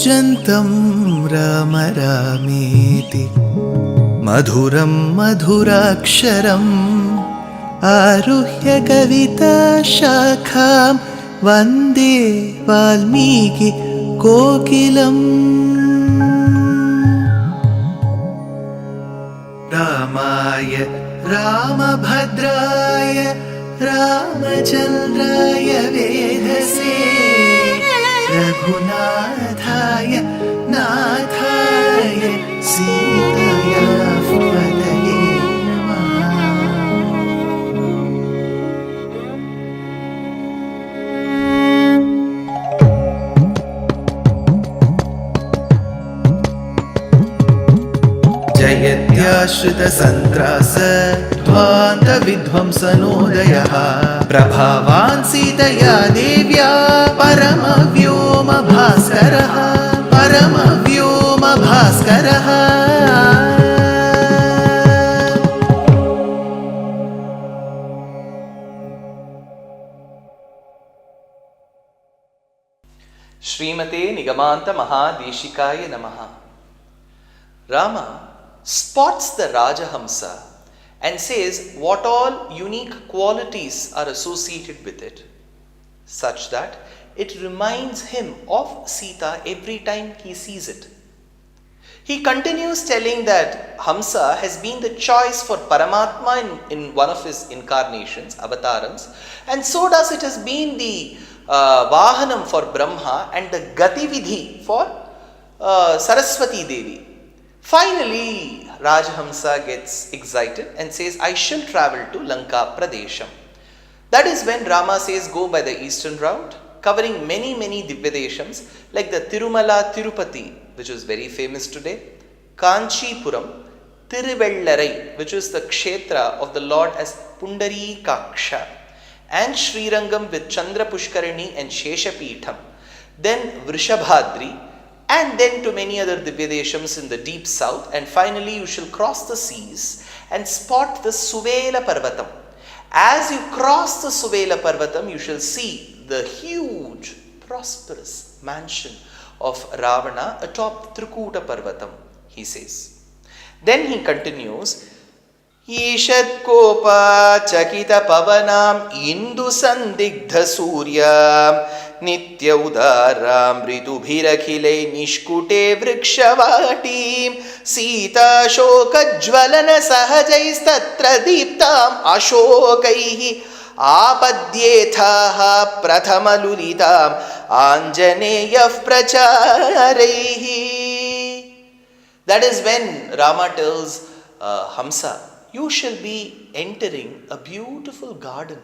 कूजन्तं राम रामेति मधुरं मधुराक्षरम् आरुह्य कविताशाखां वन्दे वाल्मीकि कोकिलम्। रामाय रामभद्राय रामचन्द्राय वेधसे रघुनाथाय नाथाय सीताया पतये नमः। जयत्याश्रितसन्त्रास ध्वान्तविध्वंसनोदयः प्रभावान् सीतया देव्या परमव्योमभास्करः परमव्योमभास्करः। श्रीमते निगमान्त महादेशिकाय नमः। Rama spots the Rajahamsa and says what all unique qualities are associated with it, such that it reminds him of Sita every time he sees it. He continues telling that Hamsa has been the choice for Paramatma in one of his incarnations, avatarams, and so does it has been the Vahanam for Brahma and the Gatividhi for Saraswati Devi. Finally, Rajahamsa gets excited and says, I shall travel to Lanka Pradesham. That is when Rama says, go by the eastern route, covering many Divyadeshams like the Tirumala Tirupati, which is very famous today, Kanchipuram, Tiruvellarai, which is the Kshetra of the Lord as Pundarikaksha, and Srirangam with Chandra Pushkarini and Sheshapitham, then Vrishabhadri, and then to many other Divyadeshams in the deep south, and finally you shall cross the seas and spot the Suvela Parvatam. As you cross the Suvela Parvatam, you shall see the huge, prosperous mansion of Ravana atop Trikuta Parvatam, he says. Then he continues, Ishad Kopa Chakita Pavanam Indu Sandigdha Suryam Nitya Udaram Ritubhirakhile Nishkute Vrikshavatim Sita Ashoka Jvalana Sahajaistattra Deeptam Ashokaihi Apadyethaha Prathamalulitam Anjaneyah Prachareihi. That is when Rama tells Hamsa, you shall be entering a beautiful garden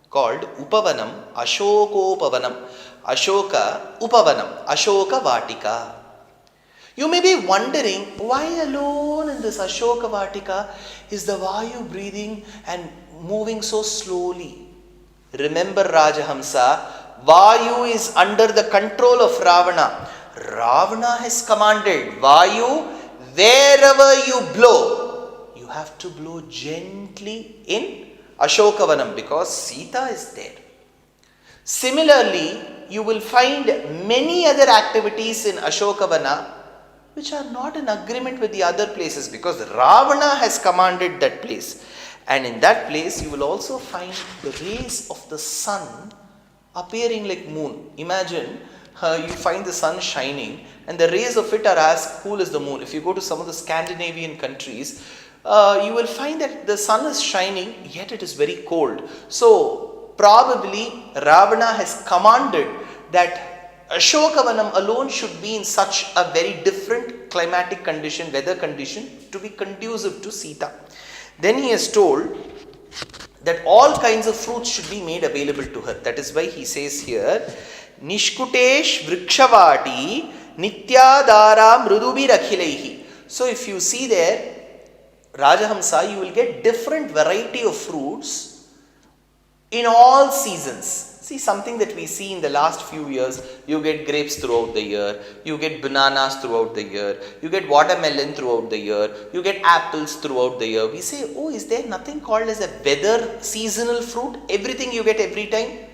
called Upavanam, Ashokopavanam, Ashoka Upavanam, Ashoka Vatika. You may be wondering, why alone in this Ashoka Vatika is the Vayu breathing and moving so slowly? Remember Rajahamsa, Vayu is under the control of Ravana. Ravana has commanded, Vayu, wherever you blow, you have to blow gently in Ashokavanam because Sita is there. Similarly, you will find many other activities in Ashokavana which are not in agreement with the other places because Ravana has commanded that place. And in that place, you will also find the rays of the sun appearing like moon. Imagine you find the sun shining and the rays of it are as cool as the moon. If you go to some of the Scandinavian countries, you will find that the sun is shining, yet it is very cold. So, probably Ravana has commanded that Ashokavanam alone should be in such a very different climatic condition, weather condition, to be conducive to Sita. Then he has told that all kinds of fruits should be made available to her. That is why he says here, Nishkutesh Vrikshavati Nityadara Mrudubi Rakhilaihi. So, if you see there, Rajahamsa, you will get different variety of fruits in all seasons. See, something that we see in the last few years, you get grapes throughout the year, you get bananas throughout the year, you get watermelon throughout the year, you get apples throughout the year. We say, oh, is there nothing called as a weather seasonal fruit? Everything you get every time?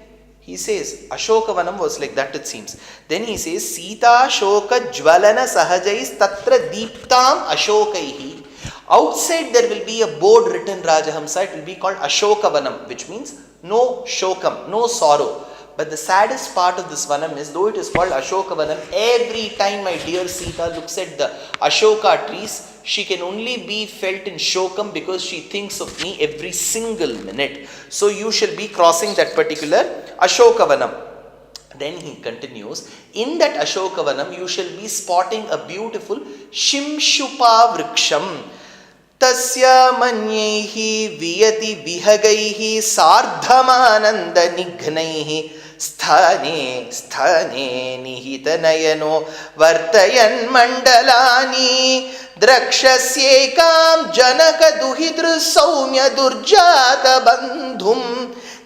He says, Ashokavanam was like that, it seems. Then he says, Sita Shoka Jvalana Sahajais Tatra Deeptam Ashokaihi. Outside there will be a board written Rajahamsa. It will be called Ashokavanam, which means no shokam, no sorrow. But the saddest part of this vanam is, though it is called Ashokavanam, every time my dear Sita looks at the Ashoka trees, she can only be felt in shokam because she thinks of me every single minute. So you shall be crossing that particular Ashokavanam. Then he continues, in that Ashokavanam you shall be spotting a beautiful Simshupa vriksham. Tasya manyaihi viyati vihagaihi sardhamananda nignaihi sthane nihita nayano vartayan mandalani drakshasyekam janaka duhidru saumya durjata bandhum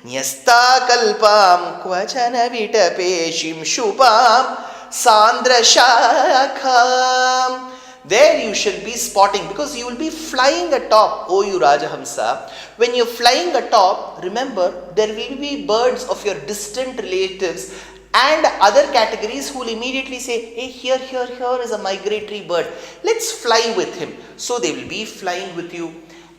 nyasta kalpam kvachana vitape shimshupam sandra shakham. There you shall be spotting, because you will be flying atop, O you Rajahamsa. When you're flying atop, remember, there will be birds of your distant relatives and other categories who will immediately say, hey, here is a migratory bird. Let's fly with him. So they will be flying with you.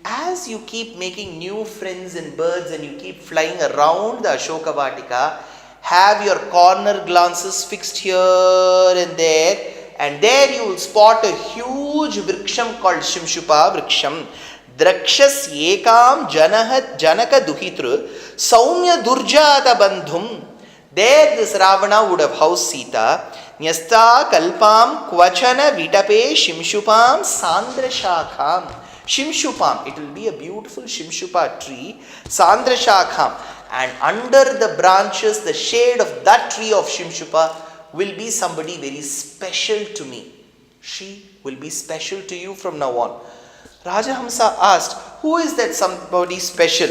As you keep making new friends and birds and you keep flying around the Ashoka Vatika, have your corner glances fixed here and there. And there you will spot a huge vriksham called Simshupa vriksham. Drakshas ekam janaka duhitru saumya durjata bandhum. There this Ravana would have housed Sita. Nyasta kalpam kvachana vitape Simshupam sandra shakham. Simshupam, it will be a beautiful Simshupa tree, sandra shakham. And under the branches, the shade of that tree of Simshupa will be somebody very special to me. She will be special to you from now on. Rajahamsa asked, who is that somebody special?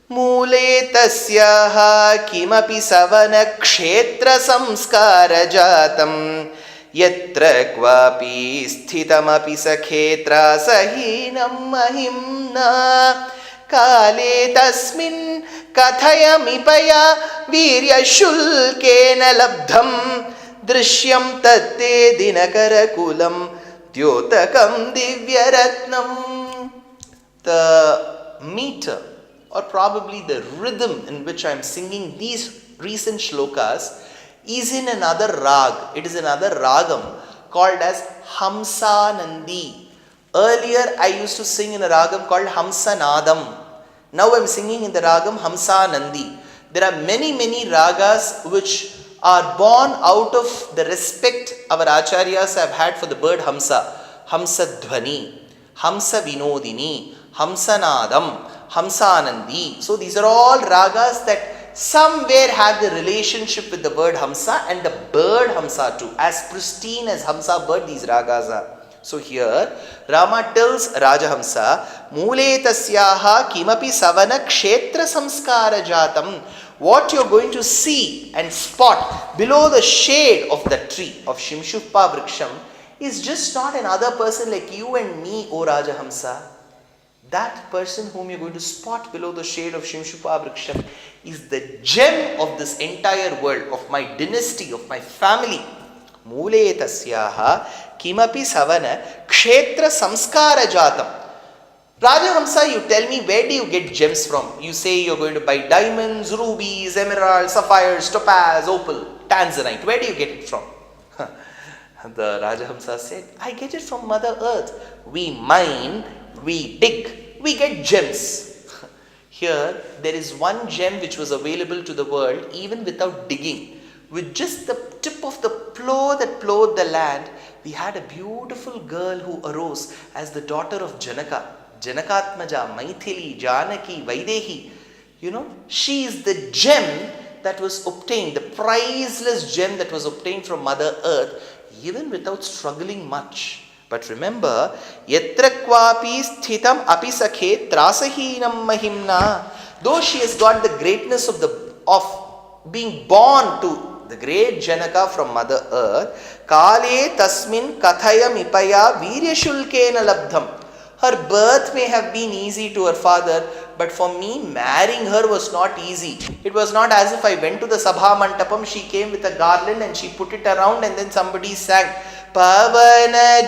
Mule tasyaha kimapi savana kshetra samskara jatam yatra kvapi sthitamapi sakhetra sahinam mahimna kale tasmin kathayamipaya virya shulkena labdham drishyam tatte dinakara kulam dyotakam divyaratnam. The meter, or probably the rhythm in which I am singing these recent shlokas, is in another rag. It is another ragam called as Hamsa Nandi. Earlier I used to sing in a ragam called Hamsa Nadam. Now I am singing in the ragam Hamsa Nandi. There are many ragas which are born out of the respect our acharyas have had for the bird Hamsa. Hamsa Dhvani, Hamsa Vinodini, Hamsa Nadam, Hamsa Nandi. So these are all ragas that somewhere have the relationship with the bird Hamsa and the bird Hamsa too. As pristine as Hamsa bird, these ragas are. So here, Rama tells Rajahamsa, Mule tasyaha kimapi savana kshetra samskara jatam. What you're going to see and spot below the shade of the tree of Simshupa vriksham is just not another person like you and me, O Rajahamsa. That person whom you're going to spot below the shade of Simshupa vriksham is the gem of this entire world, of my dynasty, of my family. Mule tasyaha kimapi savana kshetra samskara jatam. Rajahamsa, you tell me, where do you get gems from? You say you're going to buy diamonds, rubies, emeralds, sapphires, topaz, opal, tanzanite. Where do you get it from? The Rajahamsa said, I get it from Mother Earth. We mine, we dig, we get gems. Here, there is one gem which was available to the world even without digging. With just the tip of the plow that plowed the land, we had a beautiful girl who arose as the daughter of Janaka. Janakatmaja, Maithili, Janaki, Vaidehi. You know, she is the gem that was obtained, the priceless gem that was obtained from Mother Earth, even without struggling much. But remember, Yatra Kvapi Sthitam Api Sakhe Trasahinam Mahimna. Though she has got the greatness of being born to the great Janaka from Mother Earth, Kale Tasmin Kathayam Ipaya Virya Shulkena Labdham. Her birth may have been easy to her father, but for me, marrying her was not easy. It was not as if I went to the Sabha Mantapam, she came with a garland and she put it around and then somebody sang Pavana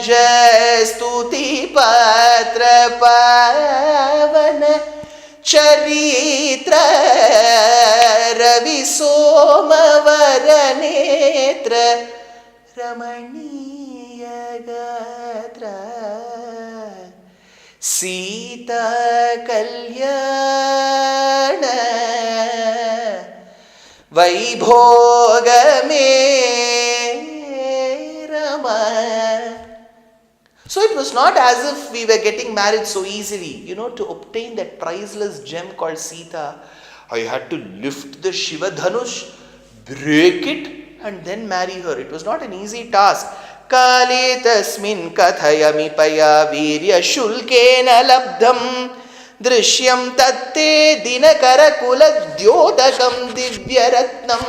Stuti Patra Pavana Charitra Ravi Somavara Netra Ramaniya Gatra Sita Kalyana Vaibhogame Rama. So it was not as if we were getting married so easily. To obtain that priceless gem called Sita, I had to lift the Shiva Dhanush, break it, and then marry her. It was not an easy task. Kale tasmin kathayami paya virya shulkena labdham drishyam tatte dinakara kula dyodakam divyaratnam.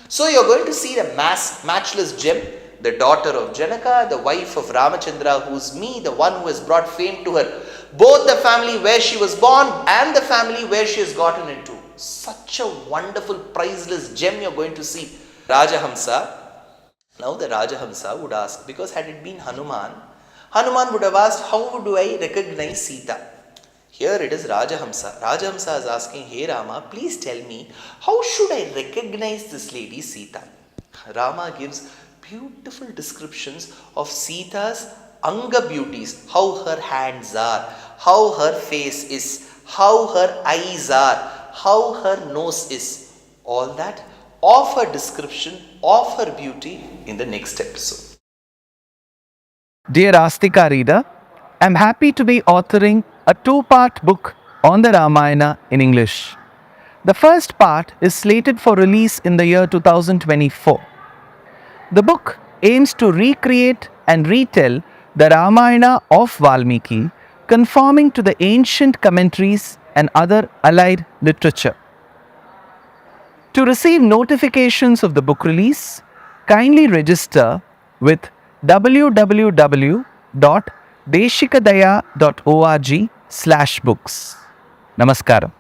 So you're going to see the matchless gem, the daughter of Janaka, the wife of Ramachandra, who's me, the one who has brought fame to her. Both the family where she was born and the family where she has gotten into. Such a wonderful, priceless gem you're going to see. Rajahamsa. Now the Rajahamsa would ask, because had it been Hanuman would have asked, how do I recognize Sita? Here it is Rajahamsa. Rajahamsa is asking, hey Rama, please tell me, how should I recognize this lady Sita? Rama gives beautiful descriptions of Sita's Anga beauties, how her hands are, how her face is, how her eyes are, how her nose is. All that of her description of her beauty in the next episode. Dear Astika reader, I am happy to be authoring a 2-part book on the Ramayana in English. The first part is slated for release in the year 2024. The book aims to recreate and retell the Ramayana of Valmiki, conforming to the ancient commentaries and other allied literature. To receive notifications of the book release, kindly register with www.deshikadaya.org/books. Namaskaram.